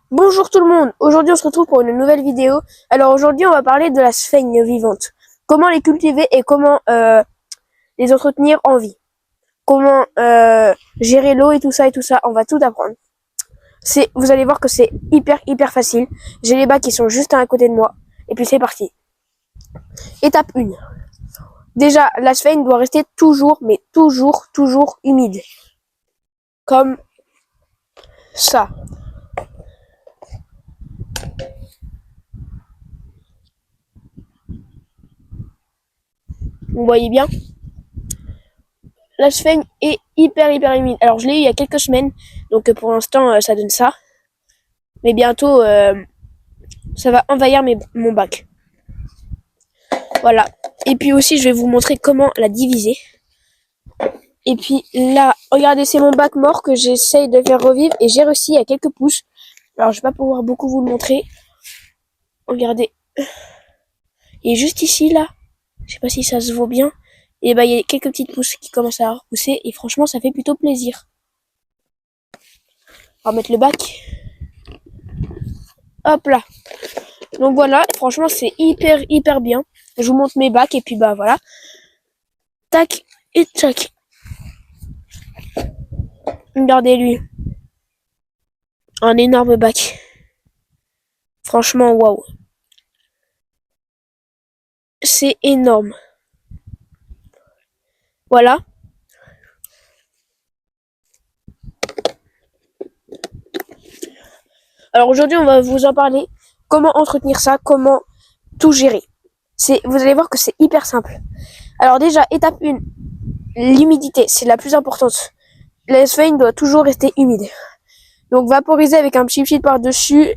Bonjour tout le monde, aujourd'hui on se retrouve pour une nouvelle vidéo. Alors aujourd'hui on va parler de la sphaigne vivante. Comment les cultiver et comment les entretenir en vie. Comment gérer l'eau et tout ça, on va tout apprendre. Vous allez voir que c'est hyper facile. J'ai les bacs qui sont juste à côté de moi. Et puis c'est parti. Étape 1. Déjà, la sphaigne doit rester toujours, mais toujours humide. Comme ça. Vous voyez bien? La sphaigne est hyper humide. Alors je l'ai eu il y a quelques semaines, donc pour l'instant ça donne ça. Mais bientôt ça va envahir mon bac. Voilà. Et puis aussi je vais vous montrer comment la diviser. Et puis là, regardez, c'est mon bac mort que j'essaye de faire revivre et j'ai réussi à quelques pouces. Alors je vais pas pouvoir beaucoup vous le montrer. Regardez. Et juste ici là, je sais pas si ça se voit bien. Et bah il y a quelques petites pousses qui commencent à repousser et franchement ça fait plutôt plaisir. On va mettre le bac. Hop là. Donc voilà, franchement c'est hyper bien. Je vous montre mes bacs et puis bah voilà. Tac et tac. Regardez-lui. Un énorme bac. Franchement, waouh. C'est énorme. Voilà. Alors aujourd'hui, on va vous en parler. Comment entretenir ça, comment tout gérer. Vous allez voir que c'est hyper simple. Alors déjà, étape 1, l'humidité, c'est la plus importante. La sphaigne doit toujours rester humide. Donc vaporiser avec un petit sheet par-dessus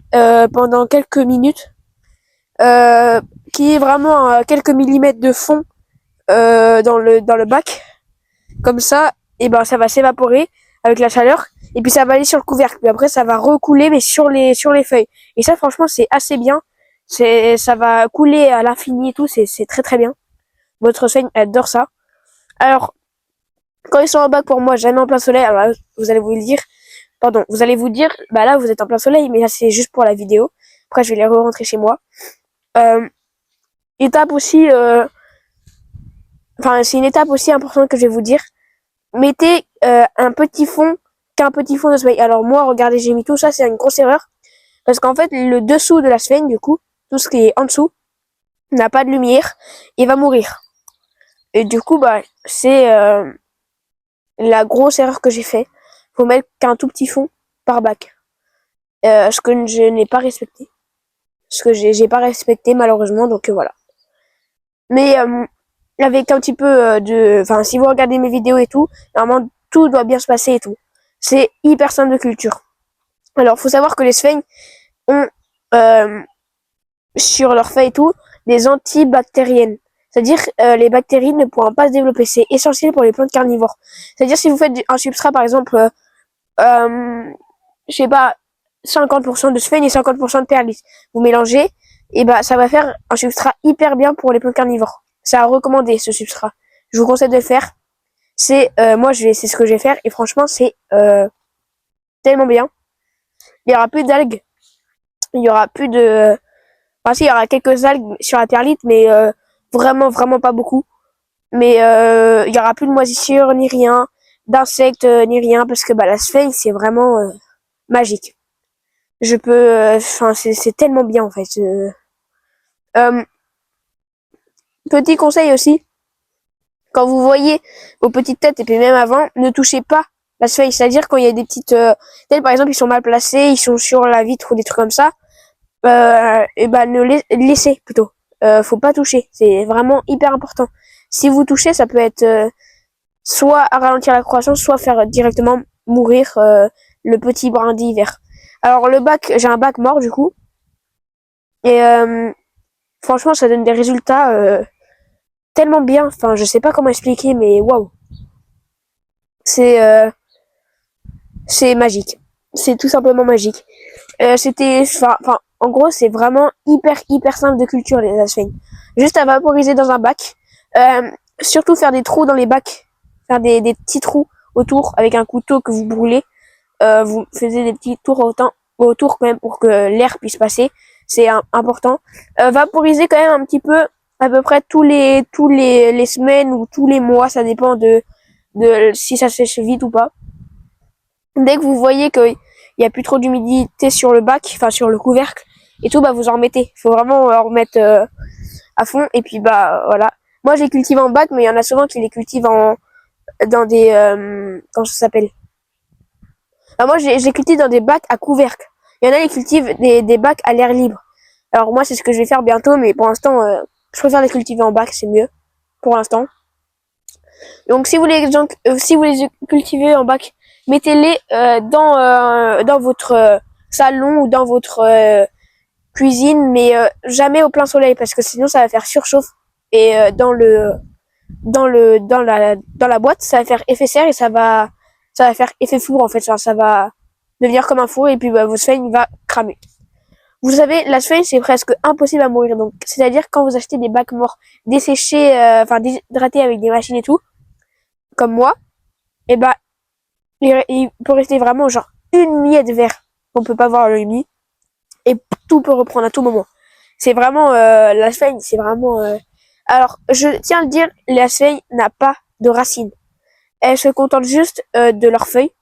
pendant quelques minutes, qui est vraiment à quelques millimètres de fond dans le bac. Comme ça, et ben ça va s'évaporer avec la chaleur et puis ça va aller sur le couvercle. Puis après ça va recouler mais sur les feuilles. Et ça franchement c'est assez bien. Ça va couler à l'infini et tout, c'est très bien. Votre sphaigne adore ça. Alors quand ils sont en bac pour moi, jamais en plein soleil. Alors là, vous allez vous le dire, pardon, vous allez vous dire, bah là vous êtes en plein soleil, mais là c'est juste pour la vidéo. Après je vais les re-rentrer chez moi. Étape aussi, enfin c'est une étape aussi importante que je vais vous dire. Mettez un petit fond de sphaigne. Alors moi, regardez, j'ai mis tout ça, c'est une grosse erreur. Parce qu'en fait, le dessous de la sphaigne, du coup, tout ce qui est en dessous, n'a pas de lumière et va mourir. Et du coup, bah, c'est la grosse erreur que j'ai fait. Faut mettre qu'un tout petit fond par bac. Ce que je n'ai pas respecté. Ce que j'ai pas respecté, malheureusement, donc voilà. Mais avec un petit peu enfin, si vous regardez mes vidéos et tout, normalement, tout doit bien se passer et tout. C'est hyper simple de culture. Alors, faut savoir que les sphaigne ont sur leur feuilles et tout des antibactériennes. C'est-à-dire les bactéries ne pourront pas se développer. C'est essentiel pour les plantes carnivores. C'est-à-dire si vous faites un substrat par exemple, je sais pas, 50% de sphaigne et 50% de perlite, vous mélangez, et bah ça va faire un substrat hyper bien pour les plantes carnivores. C'est à recommander ce substrat. Je vous conseille de le faire. C'est c'est ce que je vais faire et franchement c'est tellement bien. Il y aura plus d'algues, il y aura plus de enfin si, il y aura quelques algues sur la perlite, mais vraiment pas beaucoup. Mais il y aura plus de moisissures ni rien, d'insectes ni rien, parce que bah la sphaigne c'est vraiment magique. Je peux, enfin c'est tellement bien en fait. Euh, Petit conseil aussi, quand vous voyez vos petites têtes et puis même avant, ne touchez pas la sphaigne. C'est-à-dire quand il y a des petites telles par exemple, ils sont mal placés, ils sont sur la vitre ou des trucs comme ça. Et ben laissez plutôt. Faut pas toucher, c'est vraiment hyper important. Si vous touchez, ça peut être soit à ralentir la croissance, soit faire directement mourir le petit brindille vert. Alors le bac, j'ai un bac mort du coup, et franchement ça donne des résultats tellement bien. Enfin je sais pas comment expliquer, mais waouh, c'est euh, c'est magique. C'est tout simplement magique. En gros, c'est vraiment hyper simple de culture, les asphènes. Juste à vaporiser dans un bac. Surtout faire des trous dans les bacs. Faire des petits trous autour avec un couteau que vous brûlez. Vous faisiez des petits tours autour quand même pour que l'air puisse passer. C'est important. Vaporiser quand même un petit peu, à peu près tous les semaines ou tous les mois, ça dépend de si ça sèche vite ou pas. Dès que vous voyez qu'il y a plus trop d'humidité sur le bac, enfin sur le couvercle et tout, bah vous en remettez. Il faut vraiment en remettre à fond. Et puis bah voilà. Moi j'ai cultivé en bac, mais il y en a souvent qui les cultivent dans des comment ça s'appelle. Alors moi j'ai cultivé dans des bacs à couvercle. Il y en a qui cultivent des bacs à l'air libre. Alors moi c'est ce que je vais faire bientôt, mais pour l'instant je préfère les cultiver en bac, c'est mieux pour l'instant. Donc si vous les cultivez en bac, mettez-les dans votre salon ou dans votre cuisine, mais jamais au plein soleil parce que sinon ça va faire surchauffe et dans la boîte ça va faire effet serre et ça va faire effet four en fait, ça va devenir comme un four et puis bah, votre feuille va cramer. Vous savez, la feuille c'est presque impossible à mourir, donc c'est-à-dire quand vous achetez des bacs morts desséchés, enfin déshydratés avec des machines et tout, comme moi, et bah il peut rester vraiment genre une miette vert, on peut pas voir le mi et tout peut reprendre à tout moment. C'est vraiment la sphène, c'est vraiment alors je tiens à le dire, la sphène n'a pas de racines. Elles se contentent juste de leurs feuilles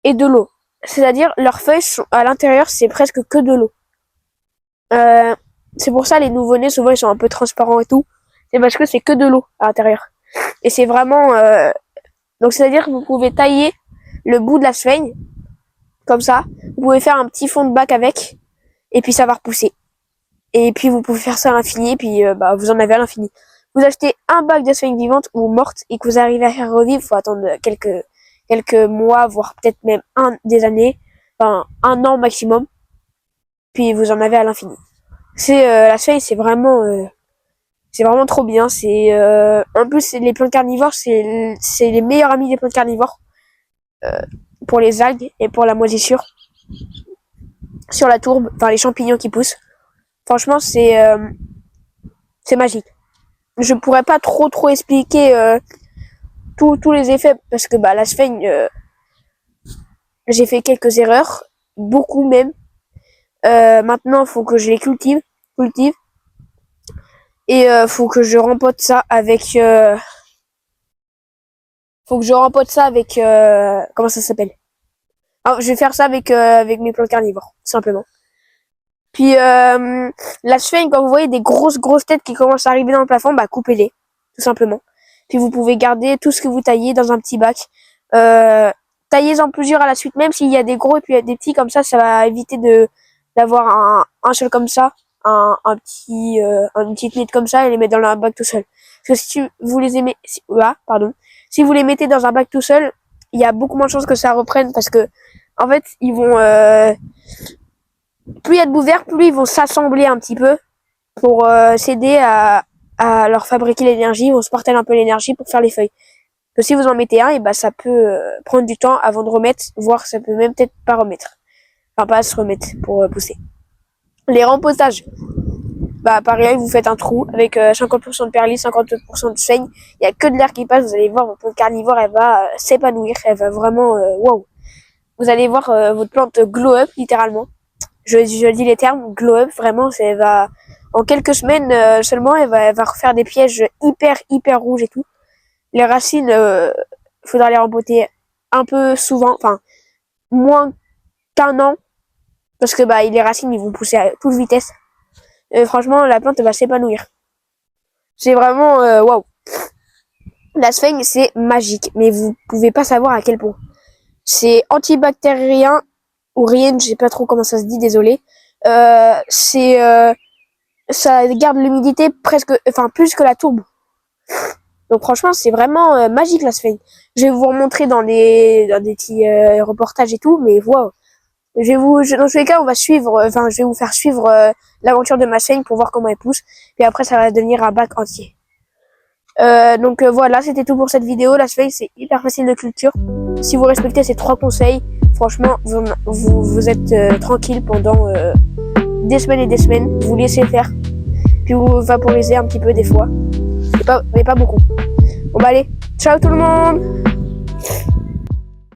et de l'eau. C'est-à-dire leurs feuilles sont à l'intérieur, c'est presque que de l'eau. C'est pour ça les nouveau-nés souvent ils sont un peu transparents et tout. C'est parce que c'est que de l'eau à l'intérieur. Et c'est vraiment donc c'est-à-dire que vous pouvez tailler le bout de la sphène comme ça. Vous pouvez faire un petit fond de bac avec et puis ça va repousser. Et puis vous pouvez faire ça à l'infini et puis bah vous en avez à l'infini. Vous achetez un bac de sphène vivante ou morte et que vous arrivez à faire revivre, faut attendre quelques mois, voire peut-être même des années, enfin un an maximum. Puis vous en avez à l'infini. C'est la sphène, c'est vraiment trop bien. C'est en plus les plantes carnivores, c'est les meilleurs amis des plantes carnivores pour les algues et pour la moisissure sur la tourbe, enfin les champignons qui poussent. Franchement, c'est magique. Je pourrais pas trop expliquer tous les effets parce que bah la sphène, j'ai fait quelques erreurs, beaucoup même. Maintenant, faut que je les cultive et faut que je rempote ça avec comment ça s'appelle. Alors, je vais faire ça avec mes plantes carnivores, simplement. Puis la sphène, quand vous voyez des grosses têtes qui commencent à arriver dans le plafond, bah coupez-les, tout simplement. Puis vous pouvez garder tout ce que vous taillez dans un petit bac. Taillez-en plusieurs à la suite, même s'il y a des gros et puis il y a des petits comme ça va éviter d'avoir un seul comme ça, une petite nette comme ça et les mettre dans un bac tout seul. Parce que si vous les aimez, si vous les mettez dans un bac tout seul, il y a beaucoup moins de chances que ça reprenne parce que en fait ils vont plus il y a de bouts verts, plus ils vont s'assembler un petit peu pour s'aider à leur fabriquer l'énergie, ils vont se partager un peu l'énergie pour faire les feuilles. Que si vous en mettez un, et bah ça peut prendre du temps avant de remettre, voire ça peut même peut-être pas remettre. Enfin pas se remettre pour pousser. Les rempotages. Bah pareil, vous faites un trou avec 50% de perlis, 50% de seigne. Il y a que de l'air qui passe, vous allez voir votre plante carnivore, elle va s'épanouir, elle va vraiment waouh. Vous allez voir votre plante glow up littéralement. Je dis les termes, glow up, vraiment, ça va en quelques semaines seulement, elle va refaire des pièges hyper rouges et tout. Les racines, faudra les rempoter un peu souvent, enfin moins qu'un an, parce que bah les racines ils vont pousser à toute vitesse. Franchement, la plante va s'épanouir. C'est vraiment waouh. La sphène c'est magique, mais vous pouvez pas savoir à quel point. C'est antibactérien ou rien, je sais pas trop comment ça se dit, désolé. Ça garde l'humidité plus que la tourbe. Donc franchement, c'est vraiment magique la sphène. Je vais vous remontrer dans des petits reportages et tout, mais waouh. Dans tous les cas, je vais vous faire suivre l'aventure de ma sphène pour voir comment elle pousse. Puis après, ça va devenir un bac entier. Donc voilà, c'était tout pour cette vidéo. La sphène, c'est hyper facile de culture. Si vous respectez ces 3 conseils, franchement, vous êtes tranquille pendant des semaines et des semaines. Vous laissez faire. Puis vous vaporisez un petit peu des fois. Mais pas beaucoup. Bon bah allez, ciao tout le monde!